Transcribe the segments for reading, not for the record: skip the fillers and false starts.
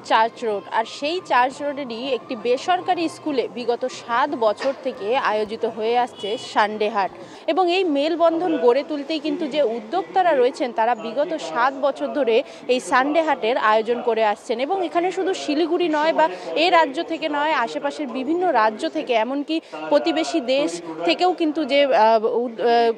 Church road. আর সেই church রোডেরই একটি বেসরকারি স্কুলে বিগত 7 বছর থেকে আয়োজিত হয়ে আসছে সানডে হাট। এবং এই মেলবন্ধন গড়ে তুলতেই কিন্তু যে উদ্যোক্তারা রয়েছেন তারা বিগত 7 বছর ধরে এই সানডে হাটের আয়োজন করে আসছেন। এবং এখানে শুধু শিলিগুড়ি নয় বা এই রাজ্য থেকে নয়, আশেপাশের বিভিন্ন রাজ্য থেকে, এমনকি প্রতিবেশী দেশ থেকেও কিন্তু যে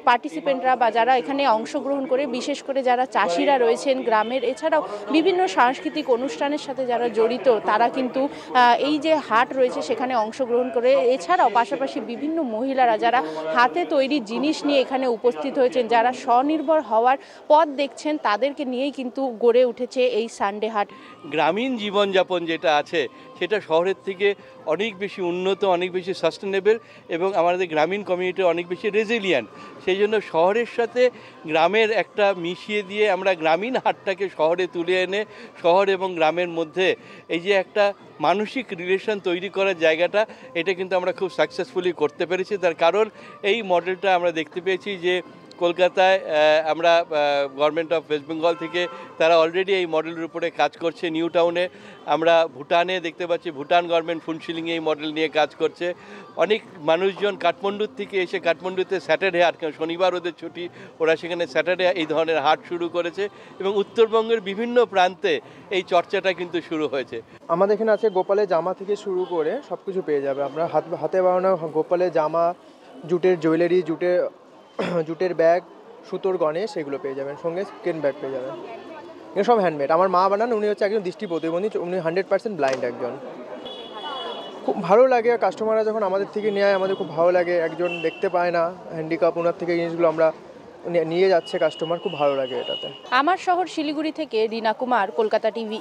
পার্টিসিপেন্টরা বা যারা এখানে অংশগ্রহণ করে, বিশেষ করে যারা চাষিরা রয়েছেন গ্রামের, এছাড়াও বিভিন্ন সাংস্কৃতিক অনুষ্ঠানের সাথে যারা জড়িত, তারা কিন্তু এই যে হাট রয়েছে সেখানে অংশগ্রহণ করে। এছাড়াও পাশাপাশি বিভিন্ন মহিলারা যারা হাতে তৈরি জিনিস নিয়ে এখানে উপস্থিত হয়েছেন, যারা স্বনির্ভর হওয়ার পথ দেখছেন, তাদেরকে নিয়েই কিন্তু গড়ে উঠেছে এই সানডে হাট। গ্রামীণ জীবনযাপন যেটা আছে সেটা শহরের থেকে অনেক বেশি উন্নত, অনেক বেশি সাস্টেনেবল এবং আমাদের গ্রামীণ কমিউনিটি অনেক বেশি রেজিলিয়েন্ট। সেই জন্য শহরের সাথে গ্রামের একটা মিশিয়ে দিয়ে আমরা গ্রামীণ হাটটাকে শহরে তুলে এনে শহর এবং গ্রামের মধ্যে এই যে একটা মানসিক রিলেশন তৈরি করার জায়গাটা, এটা কিন্তু আমরা খুব সাকসেসফুলি করতে পেরেছি। তার কারণ এই মডেলটা আমরা দেখতে পেয়েছি যে কলকাতায় আমরা গভর্নমেন্ট অফ ওয়েস্ট বেঙ্গল থেকে তারা অলরেডি এই মডেলের উপরে কাজ করছে। নিউ টাউনে আমরা ভুটানে দেখতে পাচ্ছি, ভুটান গভর্নমেন্ট ফুনশিলিংয়ে এই মডেল নিয়ে কাজ করছে। অনেক মানুষজন কাঠমান্ডুর থেকে এসে, কাঠমান্ডুতে স্যাটারডে হাট, শনিবার ওদের ছুটি, ওরা সেখানে স্যাটারডে এই ধরনের হাট শুরু করেছে এবং উত্তরবঙ্গের বিভিন্ন প্রান্তে এই চর্চাটা কিন্তু শুরু হয়েছে। আমাদের এখানে আছে গোপালের জামা থেকে শুরু করে সব কিছু পেয়ে যাবে। আপনার হাতে বানানো গোপালের জামা, জুটের জুয়েলারি, জুটের ব্যাগ, সুতোর গণেশ, এগুলো পেয়ে যাবেন। সঙ্গে স্কিন ব্যাগ পেয়ে যাবেন। এগুলো সব হ্যান্ডমেড। আমার মা বানান, উনি হচ্ছে একজন দৃষ্টি প্রতিবন্ধী, উনি 100% ব্লাইন্ড একজন। খুব ভালো লাগে কাস্টমাররা যখন আমাদের থেকে নেয়, আমাদের খুব ভালো লাগে। একজন দেখতে পায় না, হ্যান্ডিক্যাপ, ওনার থেকে জিনিসগুলো আমরা নিয়ে যাচ্ছে কাস্টমার, খুব ভালো লাগে এটাতে। আমার শহর শিলিগুড়ি থেকে রিনা কুমার, কলকাতা টিভি।